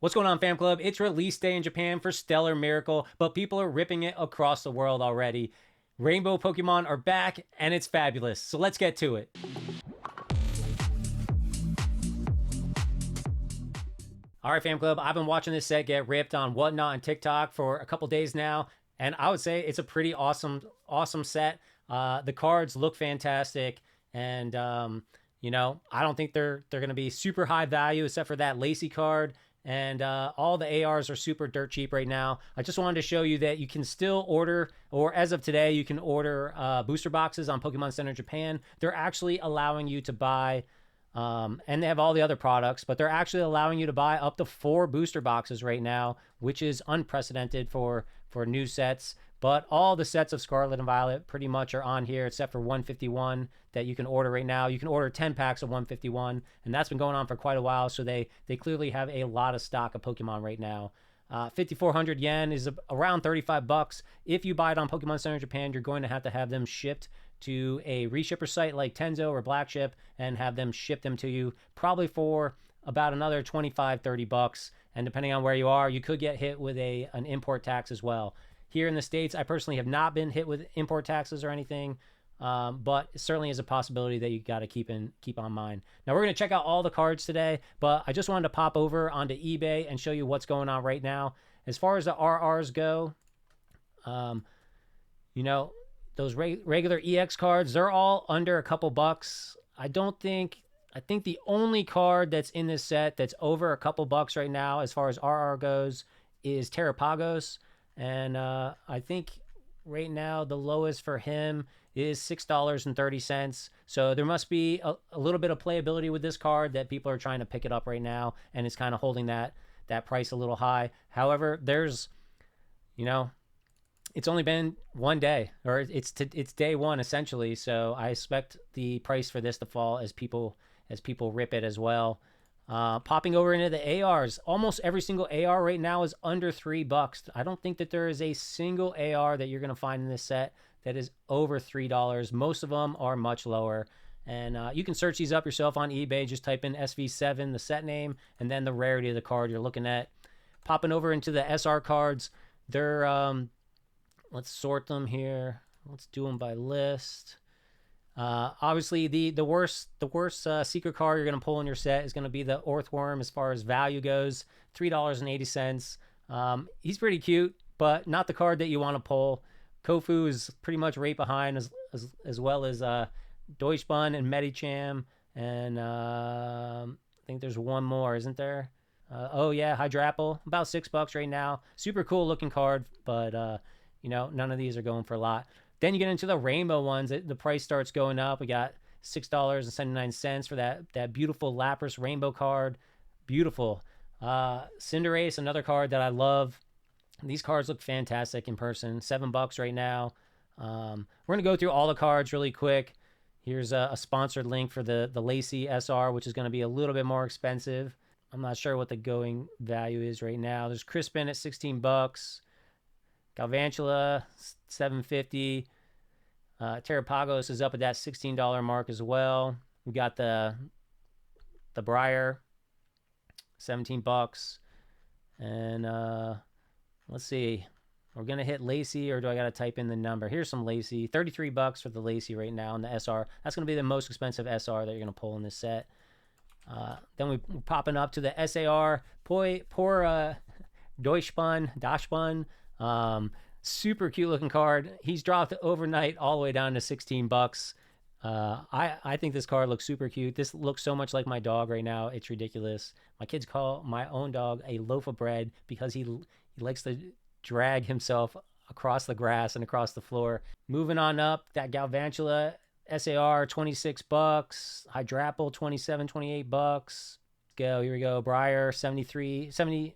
What's going on, Fam Club? It's release day in Japan for Stellar Miracle, but people are ripping it across the world already. Rainbow Pokemon are back, and it's fabulous. So let's get to it. All right, Fam Club, I've been watching this set get ripped on Whatnot and TikTok for a couple days now, and I would say it's a pretty awesome set. The cards look fantastic, and I don't think they're going to be super high value except for that Lacey card. And all the ARs are super dirt cheap right now. I just wanted to show you that you can still order, or as of today, you can order booster boxes on Pokemon Center Japan. They're actually allowing you to buy, and they have all the other products, but they're actually allowing you to buy up to 4 booster boxes right now, which is unprecedented for new sets. But all the sets of Scarlet and Violet pretty much are on here, except for 151 that you can order right now. You can order 10 packs of 151, and that's been going on for quite a while, so they clearly have a lot of stock of Pokemon right now. 5,400 yen is around 35 bucks. If you buy it on Pokemon Center Japan, you're going to have them shipped to a reshipper site like Tenzo or Blackship and have them ship them to you, probably for about another 25, 30 bucks. And depending on where you are, you could get hit with an import tax as well. Here in the States, I personally have not been hit with import taxes or anything, but it certainly is a possibility that you got to keep on mind. Now, we're going to check out all the cards today, but I just wanted to pop over onto eBay and show you what's going on right now. As far as the RRs go, those regular EX cards, they're all under a couple bucks. I think the only card that's in this set that's over a couple bucks right now as far as RR goes is Terrapagos. And I think right now the lowest for him is $6.30. So there must be a little bit of playability with this card that people are trying to pick it up right now, and it's kind of holding that price a little high. However, there's, it's only been one day, or it's day one essentially. So I expect the price for this to fall as people rip it as well. Popping over into the ARs, almost every single AR right now is under $3. I don't think that there is a single AR that you're going to find in this set that is over $3. Most of them are much lower. And you can search these up yourself on eBay. Just type in SV7, the set name, and then the rarity of the card you're looking at. Popping over into the SR cards, they're, let's sort them here. Let's do them by list. Obviously, the worst secret card you're going to pull in your set is going to be the Orthworm as far as value goes, $3.80. He's pretty cute, but not the card that you want to pull. Kofu is pretty much right behind, as well as Deutschbun and Medicham, and I think there's one more, isn't there? Oh yeah, Hydrapple, about $6 right now. Super cool looking card, but none of these are going for a lot. Then you get into the rainbow ones. The price starts going up. We got $6.79 for that beautiful Lapras rainbow card. Beautiful. Cinderace, another card that I love. These cards look fantastic in person. $7 right now. We're going to go through all the cards really quick. Here's a sponsored link for the Lacey SR, which is going to be a little bit more expensive. I'm not sure what the going value is right now. There's Crispin at $16. Galvantula, $7.50. Terrapagos is up at that $16 mark as well. We got the Briar, $17. And let's see. We're going to hit Lacey, or do I got to type in the number? Here's some Lacey. $33 for the Lacey right now in the SR. That's going to be the most expensive SR that you're going to pull in this set. Then we're popping up to the SAR. Poor Dashbun. Super cute looking card. He's dropped overnight all the way down to $16. I think this card looks super cute. This looks so much like my dog right now. It's ridiculous. My kids call my own dog a loaf of bread because he likes to drag himself across the grass and across the floor. Moving on up, that Galvantula SAR, $26. Hydrapple, $27, $28. Go, here we go. Briar, $37.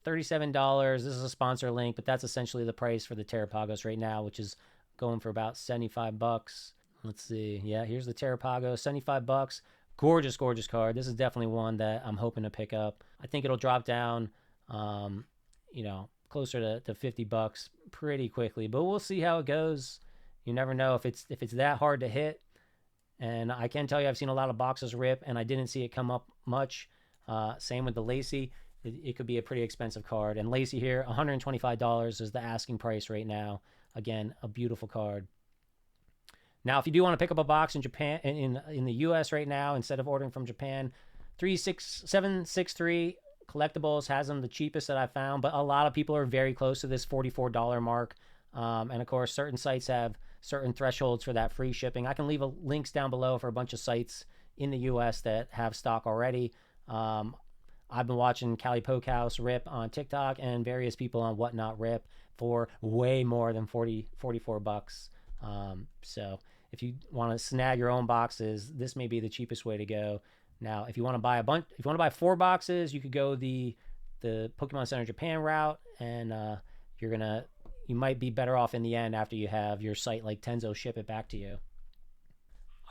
$37. This is a sponsor link, but that's essentially the price for the Terrapagos right now, which is going for about $75. Let's see. Yeah, here's the Terrapagos, $75. Gorgeous card. This is definitely one that I'm hoping to pick up. I think it'll drop down, closer to $50 pretty quickly, but we'll see how it goes. You never know if it's that hard to hit. And I can tell you, I've seen a lot of boxes rip, and I didn't see it come up much. Same with the Lacey. It could be a pretty expensive card. And Lacey here, $125 is the asking price right now. Again, a beautiful card. Now, if you do want to pick up a box in Japan, in the U.S. right now, instead of ordering from Japan, 36763 Collectibles has them the cheapest that I found, but a lot of people are very close to this $44 mark. And of course, certain sites have certain thresholds for that free shipping. I can leave links down below for a bunch of sites in the U.S. that have stock already. I've been watching Cali Pokehouse rip on TikTok and various people on Whatnot rip for way more than 44 bucks. So if you want to snag your own boxes, this may be the cheapest way to go. Now, if you want to buy if you want to buy 4 boxes, you could go the Pokemon Center Japan route, and you might be better off in the end after you have your site like Tenzo ship it back to you.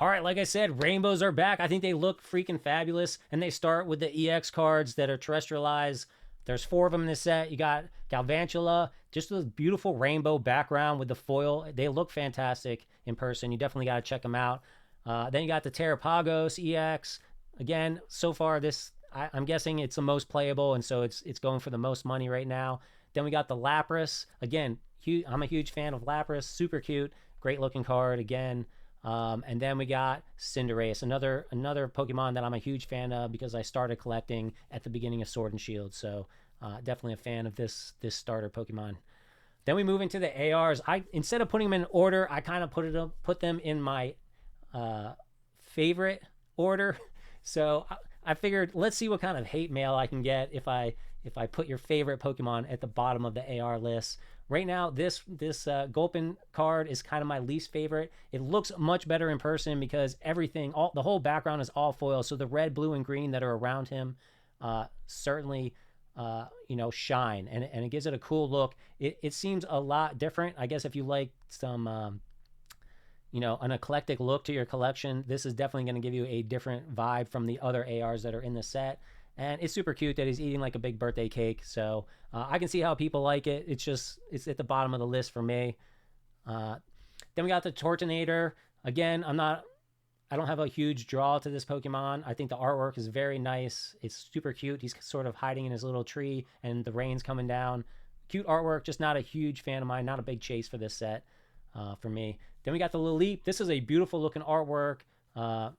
All right, like I said, rainbows are back. I think they look freaking fabulous, and they start with the EX cards that are terrestrialized. There's 4 of them in this set. You got Galvantula, just a beautiful rainbow background with the foil. They look fantastic in person. You definitely got to check them out. Then you got the Terrapagos EX. Again, so far I'm guessing it's the most playable, and so it's going for the most money right now. Then we got the Lapras. Again, I'm a huge fan of Lapras. Super cute, great looking card again. And then we got Cinderace, another Pokemon that I'm a huge fan of because I started collecting at the beginning of Sword and Shield. So definitely a fan of this starter Pokemon. Then we move into the ARs. Instead of putting them in order, I kind of put them in my favorite order. So I figured, let's see what kind of hate mail I can get if I put your favorite Pokemon at the bottom of the AR list. Right now, this Gulpin card is kind of my least favorite. It looks much better in person because the whole background is all foil. So the red, blue, and green that are around him certainly shine, and it gives it a cool look. It seems a lot different. I guess if you like some an eclectic look to your collection, this is definitely going to give you a different vibe from the other ARs that are in the set. And it's super cute that he's eating like a big birthday cake. So I can see how people like it. It's at the bottom of the list for me. Then we got the Tortonator. Again, I don't have a huge draw to this Pokemon. I think the artwork is very nice. It's super cute. He's sort of hiding in his little tree and the rain's coming down. Cute artwork, just not a huge fan of mine. Not a big chase for this set for me. Then we got the Lilip. This is a beautiful looking artwork.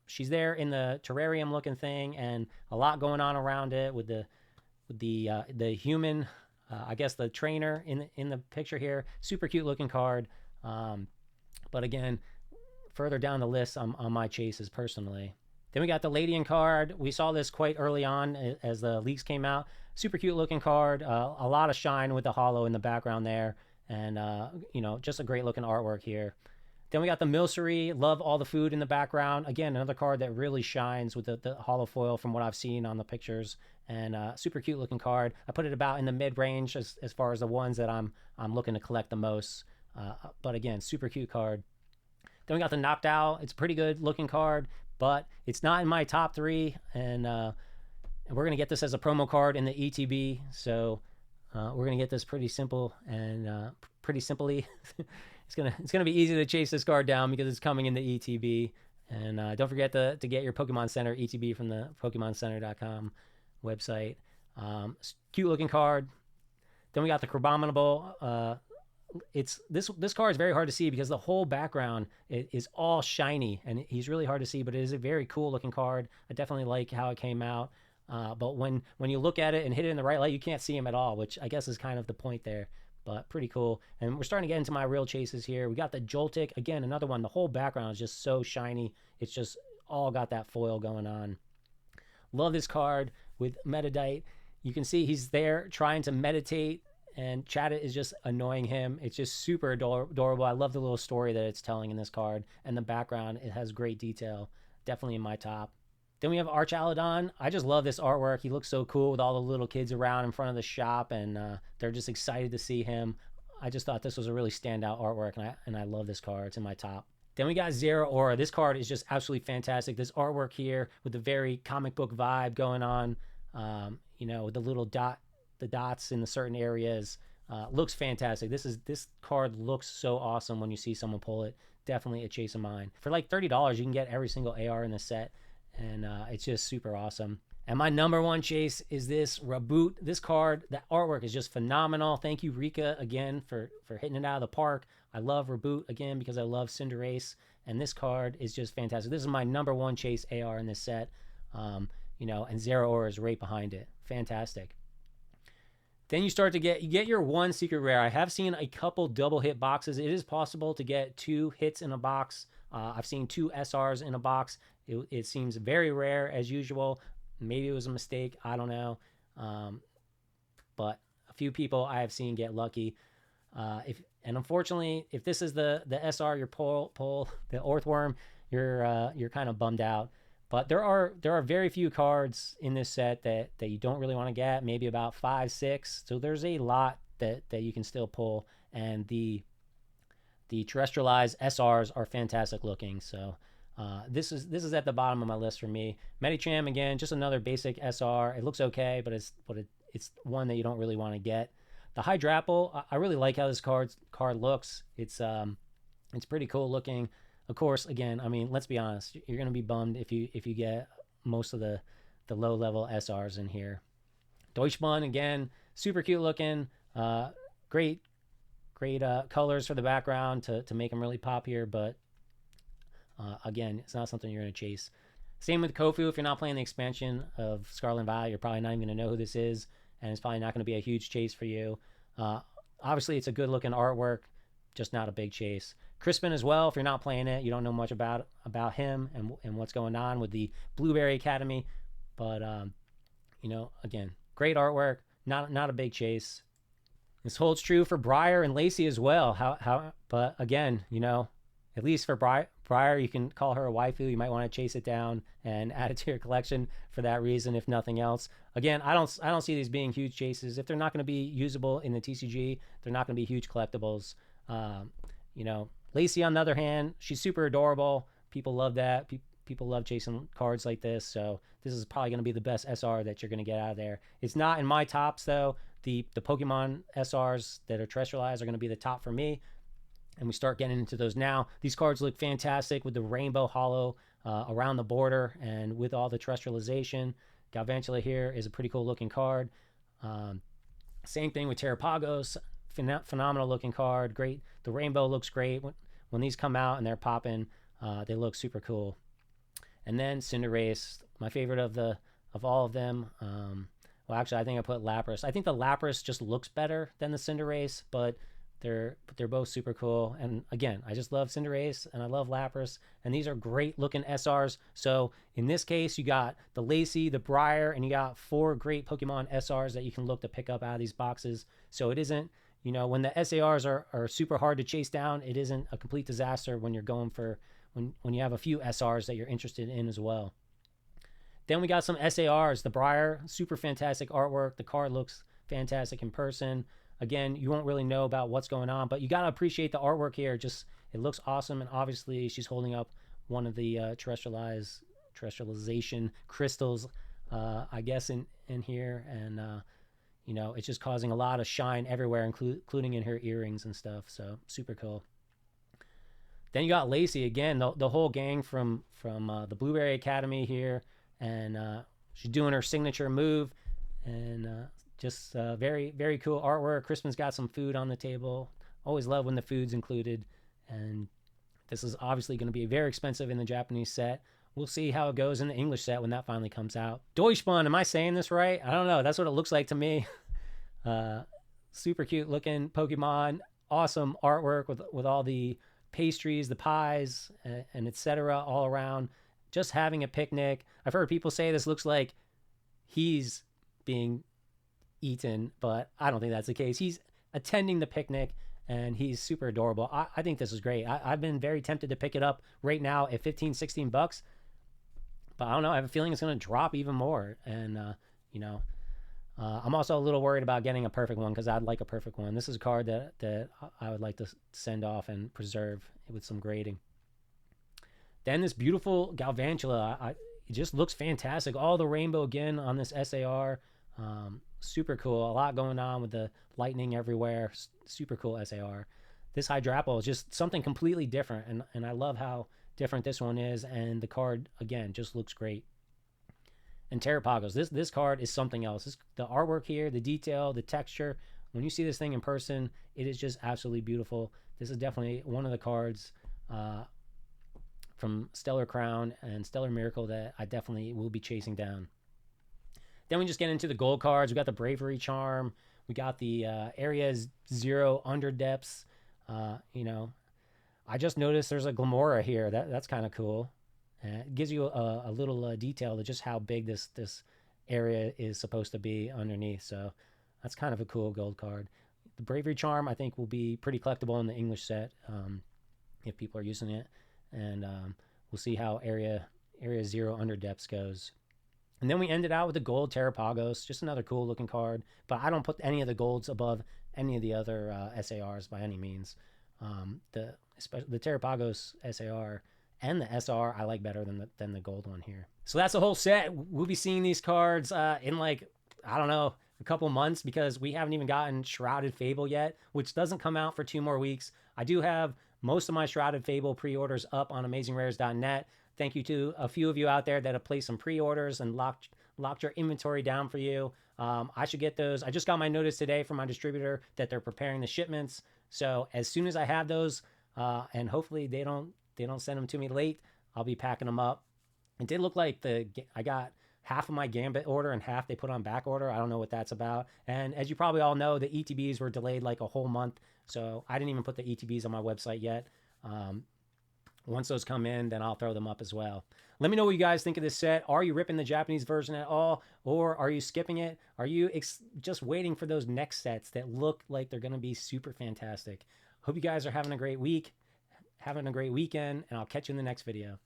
She's there in the terrarium looking thing, and a lot going on around it with the human, I guess the trainer in the picture here. Super cute looking card. But again, further down the list on my chases personally. Then we got the Ladian card. We saw this quite early on as the leaks came out. Super cute looking card. A lot of shine with the holo in the background there, and just a great looking artwork here. Then we got the Milcery. Love all the food in the background. Again, another card that really shines with the holo foil from what I've seen on the pictures. And super cute looking card. I put it about in the mid-range as far as the ones that I'm looking to collect the most. But again, super cute card. Then we got the Knocked Out. It's a pretty good looking card, but it's not in my top 3. And we're going to get this as a promo card in the ETB. So we're going to get this pretty simple and pretty simply. It's gonna be easy to chase this card down because it's coming in the ETB. And don't forget to get your Pokemon Center ETB from the PokemonCenter.com website. Cute looking card. Then we got the Crabominable. This card is very hard to see because the whole background is all shiny and he's really hard to see, but it is a very cool looking card. I definitely like how it came out. But when you look at it and hit it in the right light, you can't see him at all, which I guess is kind of the point there. But pretty cool. And we're starting to get into my real chases here. We got the Joltik. Again, another one. The whole background is just so shiny. It's just all got that foil going on. Love this card with Metadite. You can see he's there trying to meditate, and Chatot is just annoying him. It's just super adorable. I love the little story that it's telling in this card. And the background, it has great detail. Definitely in my top. Then we have Archaludon. I just love this artwork. He looks so cool with all the little kids around in front of the shop, and they're just excited to see him. I just thought this was a really standout artwork, and I love this card. It's in my top. Then we got Zeraora. This card is just absolutely fantastic. This artwork here with the very comic book vibe going on, with the little the dots in the certain areas, looks fantastic. This card looks so awesome when you see someone pull it. Definitely a chase of mine. For like $30, you can get every single AR in the set. And it's just super awesome. And my number one chase is this Reboot. This card, the artwork is just phenomenal. Thank you, Rika, again, for hitting it out of the park. I love Reboot, again, because I love Cinderace. And this card is just fantastic. This is my number one chase AR in this set. You know, and Zeraora is right behind it. Fantastic. Then you start to get your one secret rare. I have seen a couple double hit boxes. It is possible to get 2 hits in a box. I've seen 2 SRs in a box. It seems very rare as usual. Maybe it was a mistake. I don't know. But a few people I have seen get lucky. And unfortunately, if this is the SR, your pull the Orthworm, you're kind of bummed out. But there are very few cards in this set that you don't really want to get, maybe about 5, 6. So there's a lot that you can still pull, and the terrestrialized SRs are fantastic looking. So this is at the bottom of my list for me. Medicham, again, just another basic SR. It looks okay, but it's one that you don't really want to get. The Hydrapple, I really like how this card looks. It's pretty cool looking. Of course, again, I mean, let's be honest. You're going to be bummed if you get most of the low-level SRs in here. Deutschmann, again, super cute looking. Great colors for the background to make them really pop here. But, again, it's not something you're going to chase. Same with Kofu. If you're not playing the expansion of Scarlet and Violet, you're probably not even going to know who this is. And it's probably not going to be a huge chase for you. Obviously, it's a good-looking artwork, just not a big chase. Crispin as well, if you're not playing it, you don't know much about him and what's going on with the Blueberry Academy. But, you know, again, great artwork, not a big chase. This holds true for Briar and Lacey as well. But again, you know, at least for Briar, you can call her a waifu. You might want to chase it down and add it to your collection for that reason, if nothing else. Again, I don't see these being huge chases. If they're not going to be usable in the TCG, they're not going to be huge collectibles. You know, Lacey, on the other hand, she's super adorable. People love that. People love chasing cards like this. So this is probably going to be the best SR that you're going to get out of there. It's not in my tops, though. The Pokemon SRs that are terrestrialized are going to be the top for me. And we start getting into those now. These cards look fantastic with the rainbow hollow around the border and with all the terrestrialization. Galvantula here is a pretty cool looking card. Same thing with Terrapagos. Phenomenal looking card. Great. The rainbow looks great. When these come out and they're popping, they look super cool. And then Cinderace, my favorite of all of them. Well, actually, I think I put Lapras. I think the Lapras just looks better than the Cinderace, but they're both super cool. And again, I just love Cinderace and I love Lapras, and these are great looking SRs. So in this case, you got the Lacey, the Briar, and you got 4 great Pokemon SRs that you can look to pick up out of these boxes. So it isn't, you know, when the SARs are super hard to chase down, it isn't a complete disaster when you're going for when you have a few SRs that you're interested in as well. Then we got some SARs. The Briar, super fantastic artwork. The card looks fantastic in person. Again, you won't really know about what's going on, but you got to appreciate the artwork here. Just, it looks awesome. And obviously she's holding up one of the terrestrialization crystals, I guess, in here. And, you know, it's just causing a lot of shine everywhere, including in her earrings and stuff. So super cool. Then you got Lacey again, the whole gang from the Blueberry Academy here. And she's doing her signature move. And just very, very cool artwork. Crispin's got some food on the table. Always love when the food's included. And this is obviously going to be very expensive in the Japanese set. We'll see how it goes in the English set when that finally comes out. Deutschmann, am I saying this right? I don't know. That's what it looks like to me. Super cute looking Pokemon. Awesome artwork with all the pastries, the pies, and etc. all around. Just having a picnic. I've heard people say this looks like he's being eaten, but I don't think that's the case. He's attending the picnic, and he's super adorable. I think this is great. I've been very tempted to pick it up right now at $15-16, but I don't know. I have a feeling it's going to drop even more. And you know, I'm also a little worried about getting a perfect one, because I'd like a perfect one. This is a card that I would like to send off and preserve with some grading. Then this beautiful Galvantula, it just looks fantastic. All the rainbow again on this SAR. Super cool. A lot going on with the lightning everywhere. Super cool SAR. This Hydrapple is just something completely different, and I love how different this one is, and the card, again, just looks great. And Terrapagos, this card is something else. The artwork here, the detail, the texture. When you see this thing in person, it is just absolutely beautiful. This is definitely one of the cards from Stellar Crown and Stellar Miracle that I definitely will be chasing down. Then we just get into the gold cards. We got the Bravery Charm. We got the Area Zero Under Depths. You know, I just noticed there's a Glamora here. That's kind of cool. It gives you a little detail to just how big this area is supposed to be underneath. So that's kind of a cool gold card. The Bravery Charm, I think, will be pretty collectible in the English set if people are using it. And we'll see how Area Zero Under Depths goes. And then we ended out with the gold Terrapagos, just another cool looking card. But I don't put any of the golds above any of the other SARs by any means. The Terrapagos SAR and the SR I like better than the gold one here. So that's the whole set. We'll be seeing these cards in like, I don't know, a couple months, because we haven't even gotten Shrouded Fable yet, which doesn't come out for 2 more weeks. I do have most of my Shrouded Fable pre-orders up on AmazingRares.net. Thank you to a few of you out there that have placed some pre-orders and locked your inventory down for you. I should get those. I just got my notice today from my distributor that they're preparing the shipments. So as soon as I have those, and hopefully they don't send them to me late, I'll be packing them up. It did look like I got half of my Gambit order and half they put on back order. I don't know what that's about. And as you probably all know, the ETBs were delayed like a whole month. So I didn't even put the ETBs on my website yet. Once those come in, then I'll throw them up as well. Let me know what you guys think of this set. Are you ripping the Japanese version at all? Or are you skipping it? Are you just waiting for those next sets that look like they're going to be super fantastic? Hope you guys are having a great week, having a great weekend, and I'll catch you in the next video.